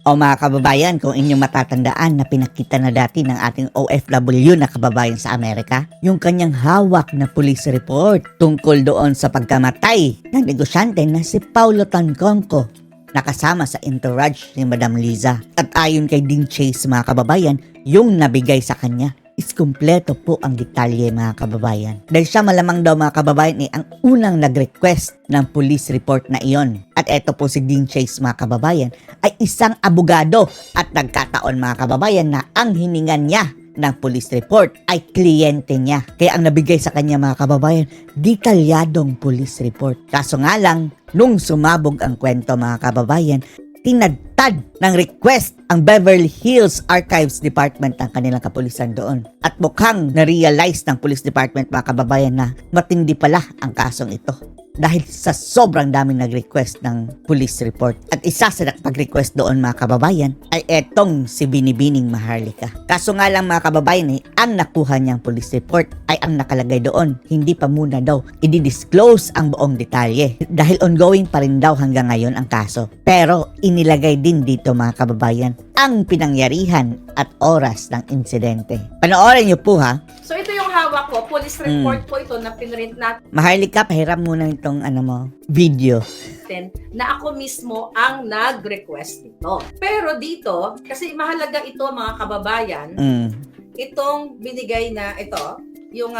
O mga kababayan, kung inyong matatandaan na pinakita na dati ng ating OFW na kababayan sa Amerika, yung kanyang hawak na police report tungkol doon sa pagkamatay ng negosyante na si Paulo Tancongco, nakasama sa entourage ni Madam Liza. At ayon kay Dean Chase mga kababayan, yung nabigay sa kanya is kumpleto po ang detalye mga kababayan. Dahil siya malamang daw mga kababayan ang unang nag-request ng police report na iyon. At eto po si Dean Chase mga kababayan ay isang abogado at nagkataon mga kababayan na ang hiningan niya ng police report ay kliyente niya. Kaya ang nabigay sa kanya mga kababayan, detalyadong police report. Kaso nga lang, nung sumabog ang kwento mga kababayan, tinadtad ng request ang Beverly Hills Archives Department ng kanilang kapulisan doon. At mukhang na-realize ng police department mga kababayan na matindi pala ang kasong ito. Dahil sa sobrang daming nag-request ng police report. At isa sa nakapag-request doon mga kababayan ay etong si Binibining Maharlika. Kaso nga lang mga kababayan ang nakuha niyang police report ay ang nakalagay doon. Hindi pa muna daw i-disclose ang buong detalye. Dahil ongoing pa rin daw hanggang ngayon ang kaso. Pero inilagay din dito mga kababayan ang pinangyarihan at oras ng insidente. Panoorin niyo po ha. So ito yung hawak ko, police report po ito na pinrint Maharlika, pahiram muna itong video. natin na ako mismo ang nag-request nito. Pero dito, kasi mahalaga ito mga kababayan, itong binigay na ito, yung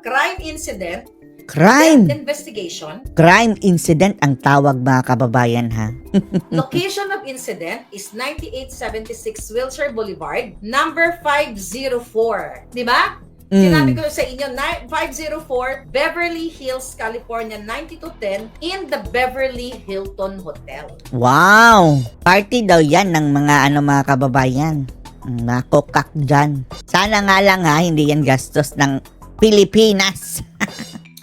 crime incident, Crime investigation. Crime incident ang tawag mga kababayan ha. Location of incident is 9876 Wilshire Boulevard, number 504. Di ba? Sinabi ko sa inyo, 504 Beverly Hills, California, 9210 in the Beverly Hilton Hotel. Wow! Party daw yan ng mga mga kababayan. Nakokak dyan. Sana nga lang ha, hindi yan gastos ng Pilipinas.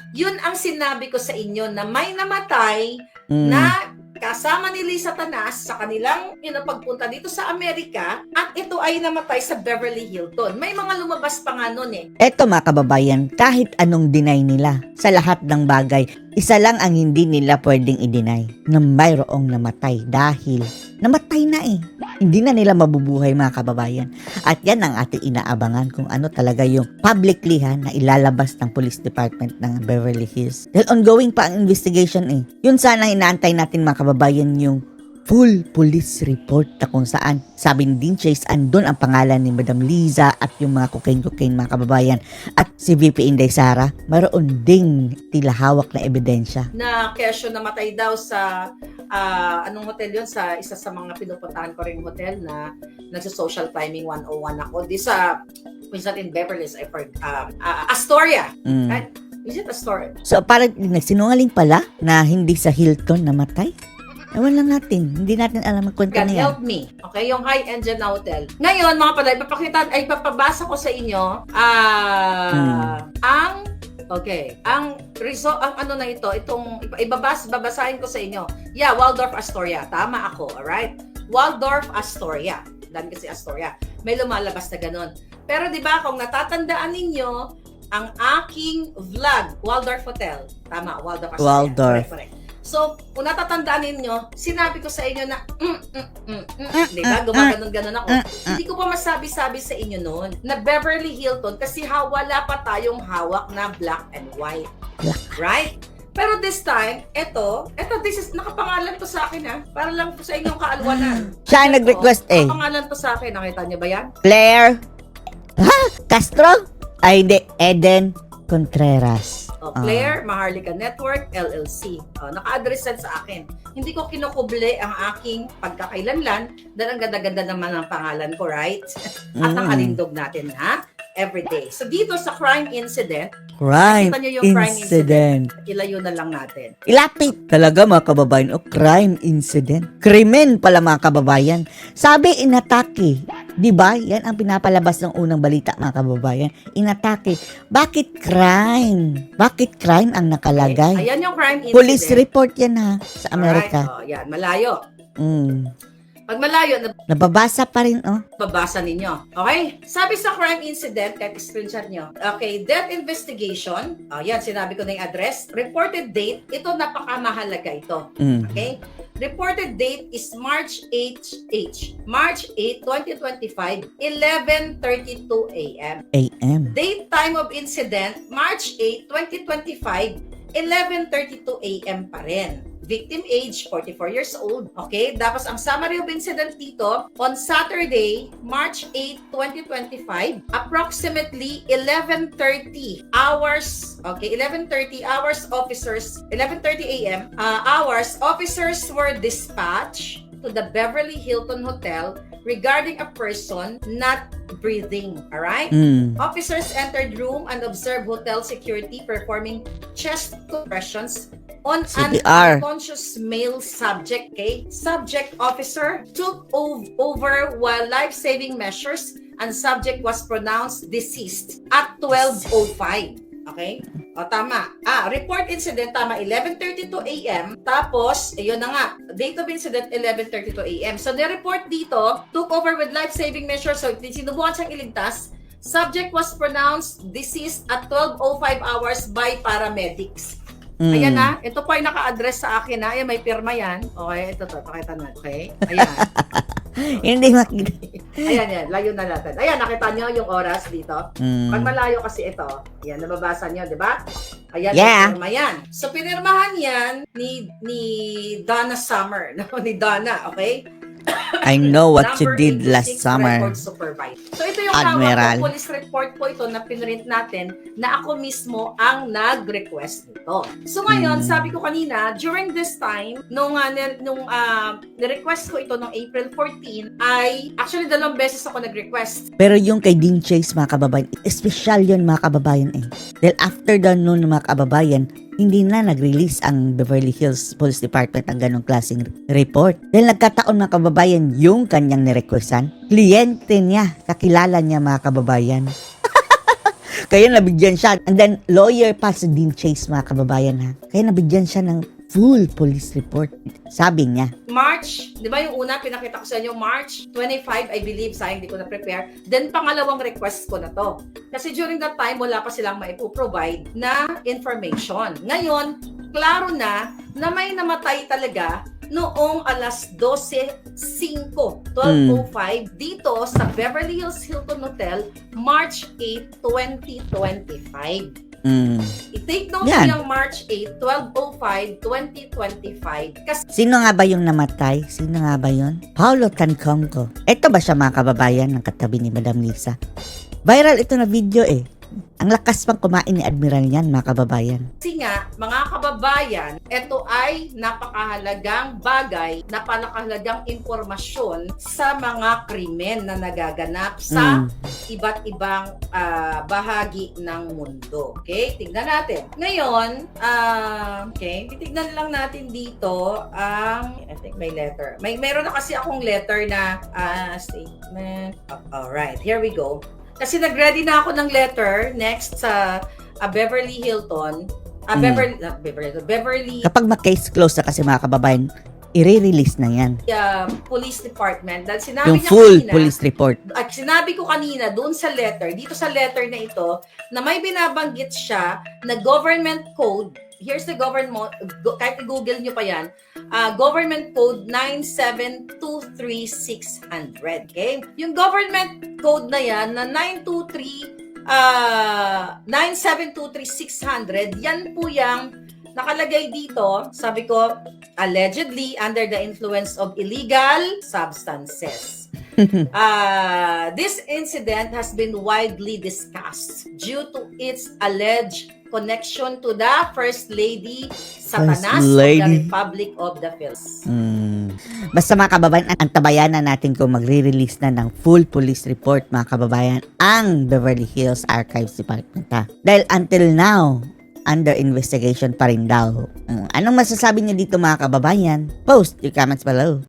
Yun ang sinabi ko sa inyo na may namatay na kasama ni Lisa Tanas sa kanilang pagpunta dito sa Amerika at ito ay namatay sa Beverly Hilton. May mga lumabas pa nga nun eh. Eto mga kababayan, kahit anong deny nila sa lahat ng bagay, isa lang ang hindi nila pwedeng i-deny, na mayroong namatay dahil namatay na eh. Hindi na nila mabubuhay mga kababayan. At yan ang ating inaabangan kung ano talaga yung publicly na ilalabas ng police department ng Beverly Hills. Dahil ongoing pa ang investigation eh. Yun sana inaantay natin mga kababayan yung full police report na kung saan sabi ni Dean Chase andun ang pangalan ni Madam Liza at yung mga cocaine mga kababayan at si VP Inday Sara mayroon ding tila hawak na ebidensya Na kesyo namatay daw sa anong hotel yun, sa isa sa mga pinupuntahan ko ring hotel na nagsa-social climbing 101 ako. Di sa, minsan in Beverly Hills, Astoria. Right? Is it Astoria? So parang nagsinungaling pala na hindi sa Hilton namatay? Ewan lang natin. Hindi natin alam ang kwento God na yan. help me. Okay, yung high-end dyan na hotel. Ngayon, mga paday, papabasa ko sa inyo ang result, ang ano na ito, itong babasahin ko sa inyo. Yeah, Waldorf Astoria. Tama ako, alright? Waldorf Astoria. Dami kasi Astoria. May lumalabas na ganun. Pero di ba kung natatandaan ninyo, ang aking vlog, Waldorf Hotel. Tama, Waldorf Astoria. Waldorf. Correct. So, kung natatandaan ninyo, sinabi ko sa inyo na di ba? Gumaganon-ganon ako. Hindi ko pa masabi-sabi sa inyo noon na Beverly Hilton kasi wala pa tayong hawak na black and white. Right? Pero this time, this is, nakapangalan to sa akin ha. Para lang po sa inyong kaalwanan. Siya ang nag-request eh. Nakapangalan to sa akin. Nakita niyo ba yan? Claire Castro? Ay hindi, Eden Contreras. Claire Maharlika Network, LLC. Naka-address yan sa akin. Hindi ko kinukuble ang aking pagkakailanlan dahil ang ganda-ganda naman ang pangalan ko, right? At ang alindog natin, ha? Everyday. So, dito sa crime incident, Crime nakita niyo yung crime incident. Ilayo na lang natin. Ilapit talaga mga kababayan. O crime incident. Krimen pala mga kababayan. Sabi inatake. Diba? Yan ang pinapalabas ng unang balita mga kababayan. Inatake. Bakit crime? Bakit crime ang nakalagay? Okay. Ayan yung crime incident. Police report yan ha sa Amerika. Alright. Yan. Malayo. Pag malayo, Nababasa pa rin babasa ninyo. Okay? Sabi sa crime incident, kahit screenshot nyo. Okay, death investigation. Yan, sinabi ko na yung address. Reported date. Ito, napakamahalaga ito. Okay? Reported date is March 8, 2025, 11:32 a.m. AM. Date time of incident, March 8, 2025, 11:32 a.m. pa rin. Victim age, 44 years old. Okay? Tapos ang summary of incident dito, on Saturday, March 8, 2025, approximately 11:30 hours, okay, 11:30 hours officers, 11:30 a.m. Hours, officers were dispatched to the Beverly Hilton Hotel regarding a person not breathing. Alright? Officers entered room and observed hotel security performing chest compressions on an CPR. unconscious male subject. Okay? Subject officer took over while life-saving measures and subject was pronounced deceased at 12:05. Okay? O, tama. Report incident, tama, 11:32 a.m. Tapos, ayun na nga, date of incident, 11:32 a.m. So, the-report dito, took over with life-saving measures. So, sinubukan siyang iligtas. Subject was pronounced deceased at 12:05 hours by paramedics. Ayan na, ito po ay naka-address sa akin na. Ayan, may pirma yan. Okay, ito, pakita natin. Okay? Ayan. Hindi makita. Ayan, layo na natin. Ayan, nakita nyo yung oras dito. Pag malayo kasi ito, ayan, nababasa nyo, di ba? Ayan, Yeah. pinirma yan. So, pinirmahan yan ni Donna Summer. Ni Donna, okay? I know what you Number did 86 last summer. record supervisor. So, ito yung Admiral. hawak ko, police report po ito na pinrint natin na ako mismo ang nag-request nito. So, ngayon, sabi ko kanina, during this time, nung ni-request ko ito noong April 14, ay, actually, 2 beses ako nag-request. Pero yung kay Dean Chase, mga kababayan, espesyal yun, mga kababayan eh. Dahil after the noon, mga kababayan, hindi na nag-release ang Beverly Hills Police Department ng ganong klaseng report. Dahil nagkataon, mga kababayan, yung kanyang nirequestan, kliyente niya, kakilala niya, mga kababayan. Kaya nabigyan siya. And then, lawyer pa si Dean Chase, mga kababayan, ha. Kaya nabigyan siya ng full police report. Sabi niya. March, di ba yung una, pinakita ko sa inyo, March 25, I believe, sayang hindi ko na-prepare. Then, pangalawang request ko na to. Kasi during that time, wala pa silang maipoprovide na information. Ngayon, klaro na may namatay talaga noong alas 12:05 dito sa Beverly Hills Hilton Hotel, March 8, 2025. I-take note Yan. yung March 8, 12:05, 2025. Kasi Sino nga ba yung namatay? Sino nga ba yun? Paulo Tancongco. Ito ba siya, mga kababayan, ng katabi ni Madam Lisa? Viral ito na video eh. Ang lakas pang kumain ni Admiral yan, mga kababayan. nga, mga kababayan, ito ay napakahalagang bagay, napakahalagang impormasyon sa mga krimen na nagaganap sa iba't ibang bahagi ng mundo. Okay? Tingnan natin. Ngayon, okay, titignan lang natin dito ang, I think may letter. Meron na kasi akong letter na statement. Alright, here we go. Kasi nag-ready na ako ng letter next sa Beverly Hilton. Beverly Kapag ma-case close na kasi, mga kababayan, i-release na yan. Police Department. Dahil sinabi Yung niya full kanina, police report. at sinabi ko kanina doon sa letter, dito sa letter na ito, na may binabanggit siya na government code. Here's the government, kahit i-google nyo pa yan, government code 9723600. Okay? Yung government code na yan, na 9723600, yan po yung nakalagay dito, sabi ko, allegedly under the influence of illegal substances. This incident has been widely discussed due to its alleged connection to the First Lady Satanas of the Republic of the Philippines. Basta, mga kababayan, antabayanan natin kung magre-release na ng full police report, mga kababayan, ang Beverly Hills Archives Department. Dahil until now, under investigation pa rin daw. Anong masasabi niyo dito, mga kababayan? Post your comments below.